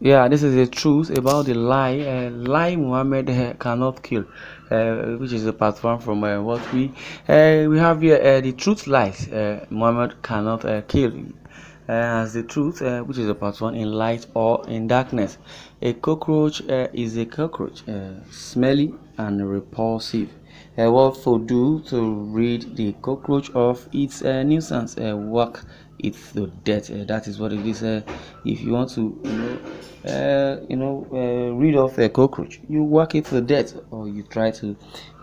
Yeah, this is the truth about the lie. Lai Mohammed cannot kill, which is a part one from what we have here. The truth lies. Muhammad cannot kill. As the truth, which is a part one in light or in darkness. A cockroach is a cockroach, smelly and repulsive. What for do to rid the cockroach of its nuisance? Work it to death. That is what it is. If you want to, rid of a cockroach, you work it to death, or you try to,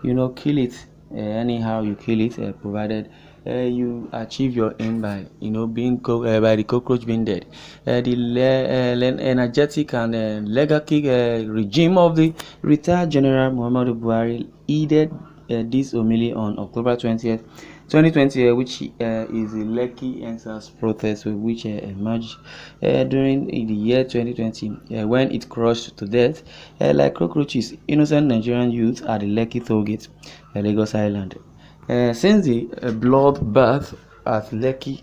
kill it. Anyhow, you kill it, provided you achieve your aim by being by the cockroach being dead. The energetic and legacy regime of the retired General Muhammadu Buhari heeded this homily on October 20th, 2020, which is the Lekki Endsars protest which emerged during the year 2020 when it crushed to death like cockroaches innocent Nigerian youth at the Lekki toll gate, Lagos Island. Since the bloodbath at Lekki,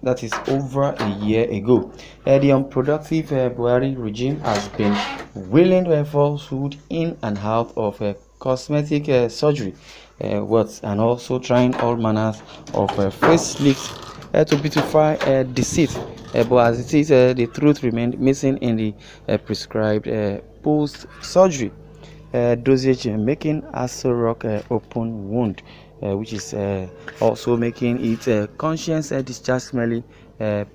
that is over a year ago, the unproductive Buhari regime has been willing to falsehood in and out of cosmetic surgery, and also trying all manners of facelifts to beautify deceit. But as it is, the truth remained missing in the prescribed post-surgery dosage, making Aso Rock open wound, which is also making it conscience discharge smelly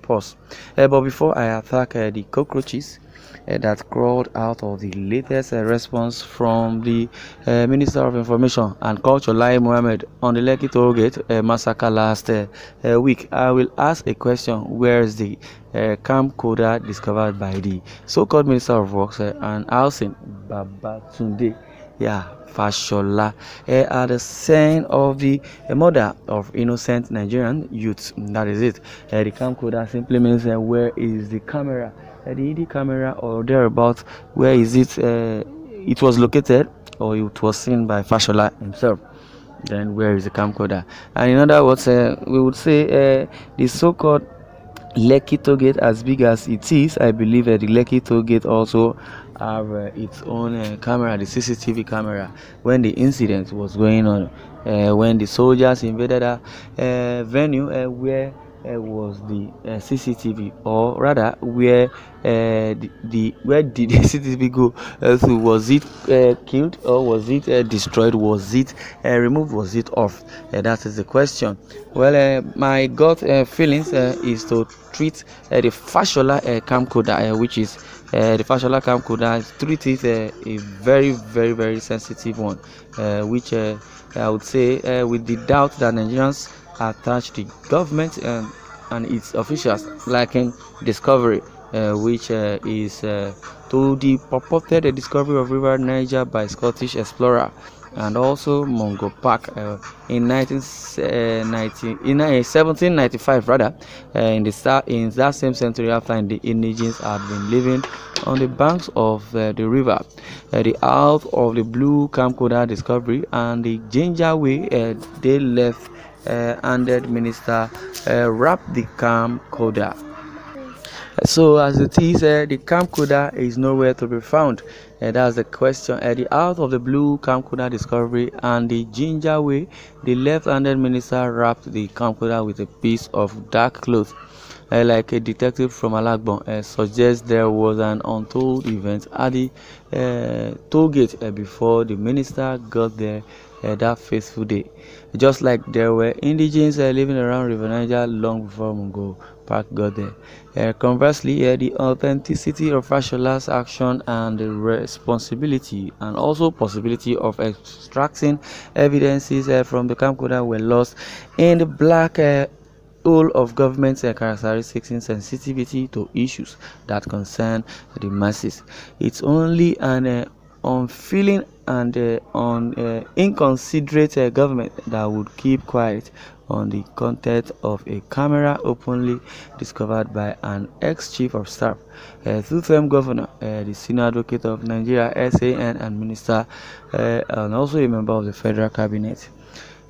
pus. But before I attack the cockroaches that crawled out of the latest response from the Minister of Information and Culture, Lai Mohammed, on the Lekki Tollgate massacre last week, I will ask a question: where is the camcorder discovered by the so-called Minister of Works and Housing, Babatunde? Yeah, Fashola, at the scene of the murder of innocent Nigerian youths. That is it. The camcorder simply means where is the camera? The ED camera or thereabouts, where is it? It was located or it was seen by Fashola himself. Then where is the camcorder? And in other words, we would say the so-called Lekki toll gate, as big as it is, I believe the Lekki toll gate also have its own camera, the CCTV camera, when the incident was going on, when the soldiers invaded a venue where was the CCTV, or rather where where did the CCTV go? So was it killed, or was it destroyed? Was it removed? Was it off? That is the question. Well, my gut feelings is to treat the Fashola camcorder, which is the Fashola camcorder, treat it a very, very, very sensitive one, which I would say with the doubt that Nigerians attach the government and its officials lacking discovery, which is to the purported discovery of River Niger by Scottish explorer and also Mungo Park in 1795, rather, in that same century, after the indigenes had been living on the banks of the river. The out of the blue camcorder discovery and the ginger way they left handed minister wrapped the camcorder. So as it is, the camcorder is nowhere to be found. That's the question. The out of the blue camcorder discovery and the ginger way, the left-handed minister wrapped the camcorder with a piece of dark cloth. Like a detective from Alagbon suggests there was an untold event at the toll gate before the minister got there that fateful day. Just like there were indigenes living around River Niger long before Mungo Park got there. Conversely, the authenticity of Fashola's action and the responsibility and also possibility of extracting evidences from the camcorder were lost in the black hole of government's characteristics in sensitivity to issues that concern the masses. It's only an unfeeling and inconsiderate government that would keep quiet on the content of a camera openly discovered by an ex-chief of staff, two-term governor, the senior advocate of Nigeria, SAN, and minister, and also a member of the federal cabinet.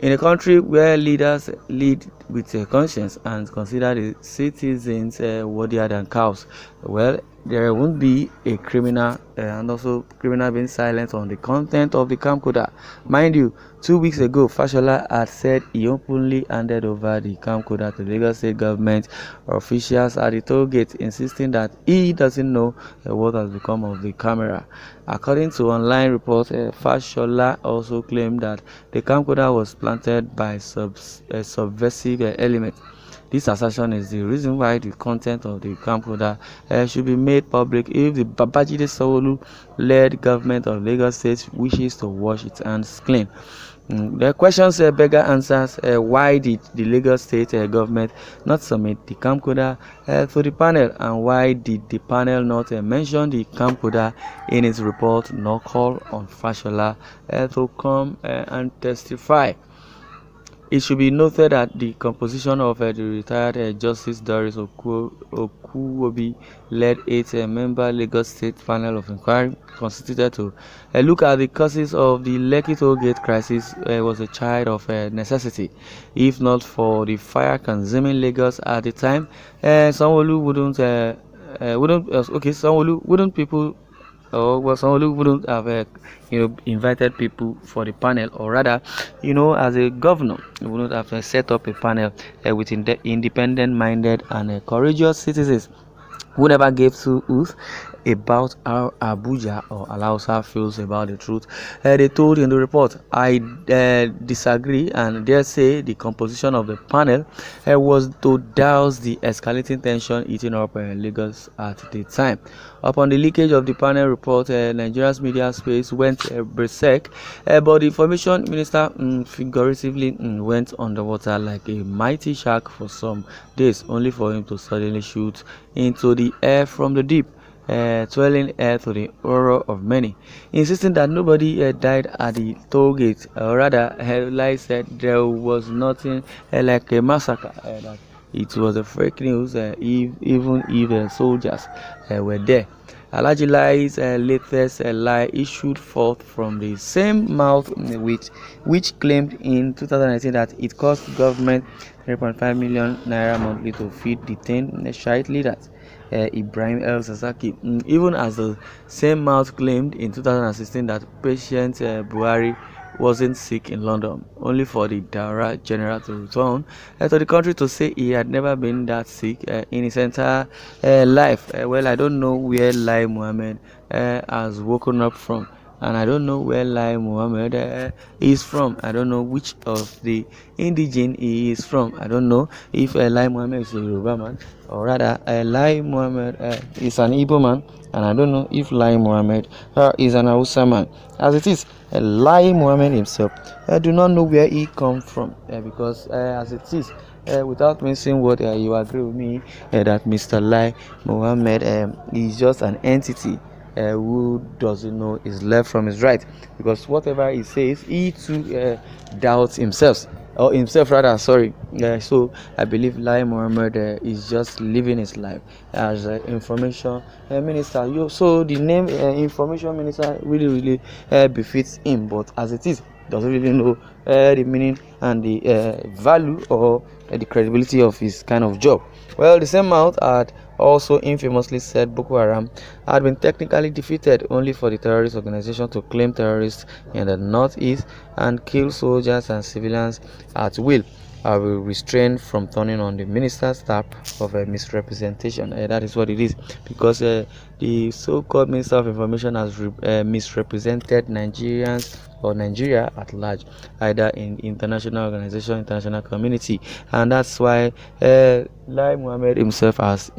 In a country where leaders lead with a conscience and consider the citizens worthier than cows, well, there won't be a criminal and also criminal being silent on the content of the camcorder. Mind you, 2 weeks ago, Fashola had said he openly handed over the camcorder to Lagos State government officials at the toll gate, insisting that he doesn't know what has become of the camera. According to online reports, Fashola also claimed that the camcorder was planted by subversive elements. This assertion is the reason why the content of the camcorder should be made public if the Babajide Sanwo-Olu-led government of Lagos State wishes to wash its hands clean. The questions beggar answers. Why did the Lagos State government not submit the camcorder to the panel, and why did the panel not mention the camcorder in its report nor call on Fashola to come and testify? It should be noted that the composition of the retired Justice Doris Okuwobi led 8-member Lagos State panel of inquiry constituted to look at the causes of the Lekki toll gate crisis was a child of necessity. If not for the fire-consuming Lagos at the time, Sanwo-Olu wouldn't people, or well, Sanwo-Olu wouldn't have invited people for the panel, or rather, as a governor, he wouldn't have set up a panel with independent-minded and courageous citizens who never gave two hoots about how Abuja or Alausa feels about the truth. They told in the report. I disagree and dare say the composition of the panel was to douse the escalating tension eating up Lagos at the time. Upon the leakage of the panel report, Nigeria's media space went berserk, but the information minister figuratively went underwater like a mighty shark for some days, only for him to suddenly shoot into the air from the deep. Twirling air to the horror of many, insisting that nobody died at the toll gate. Rather, Lai said there was nothing like a massacre, that it was a fake news, even if soldiers were there. Alhaji Lai's latest lie issued forth from the same mouth which claimed in 2019 that it cost government 3.5 million naira monthly to feed the 10 Sh0t leaders. Ibrahim El Sasaki, even as the same mouth claimed in 2016 that patient Buhari wasn't sick in London, only for the Daura General to return to the country to say he had never been that sick in his entire life. Well, I don't know where Lai Mohammed has woken up from, and I don't know where Lai Mohammed is from. I don't know which of the indigene he is from. I don't know if Lai Mohammed is a Yoruba man, or rather Lai Mohammed is an Igbo man, and I don't know if Lai Mohammed is an Hausa man. As it is, Lai Mohammed himself do not know where he come from, because as it is, without missing what you agree with me that Mr. Lai Mohammed is just an entity who doesn't know his left from his right, because whatever he says, he too doubts himself, or himself rather, sorry. So I believe Lai Mohammed is just living his life as information minister. So the name information minister really befits him, but as it is, doesn't really know the meaning and the value or the credibility of his kind of job. Well, the same mouth had also infamously said Boko Haram had been technically defeated, only for the terrorist organization to claim terrorists in the northeast and kill soldiers and civilians at will. I will restrain from turning on the minister's tap of a misrepresentation. That is what it is, because the so-called Minister of Information has misrepresented Nigerians or Nigeria at large, either in international organization, international community, and that's why Lai Mohammed himself has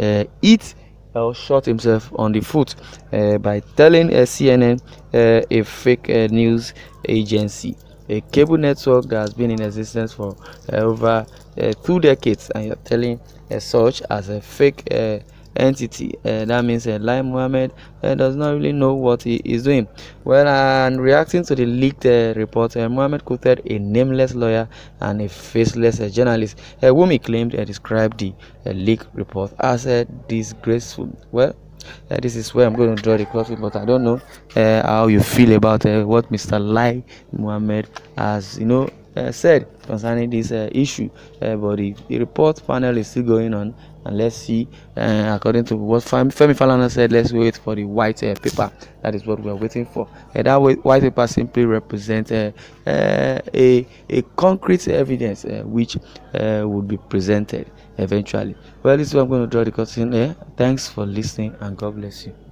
shot himself on the foot by telling CNN, a fake news agency, a cable network that has been in existence for over 2 decades, and you're telling such as a fake entity. That means Lai Mohammed does not really know what he is doing. Well, and reacting to the leaked report, Mohammed quoted a nameless lawyer and a faceless journalist, whom he claimed described the leaked report as disgraceful. Well, this is where I'm going to draw the curtain, but I don't know how you feel about what Mr. Lai Mohammed has, said concerning this issue. But the report panel is still going on, and let's see. According to what Femi Falana said, let's wait for the white paper. That is what we are waiting for. That white paper simply represents a concrete evidence which would be presented eventually. Well, this is where I'm going to draw the curtain here. Thanks for listening, and God bless you.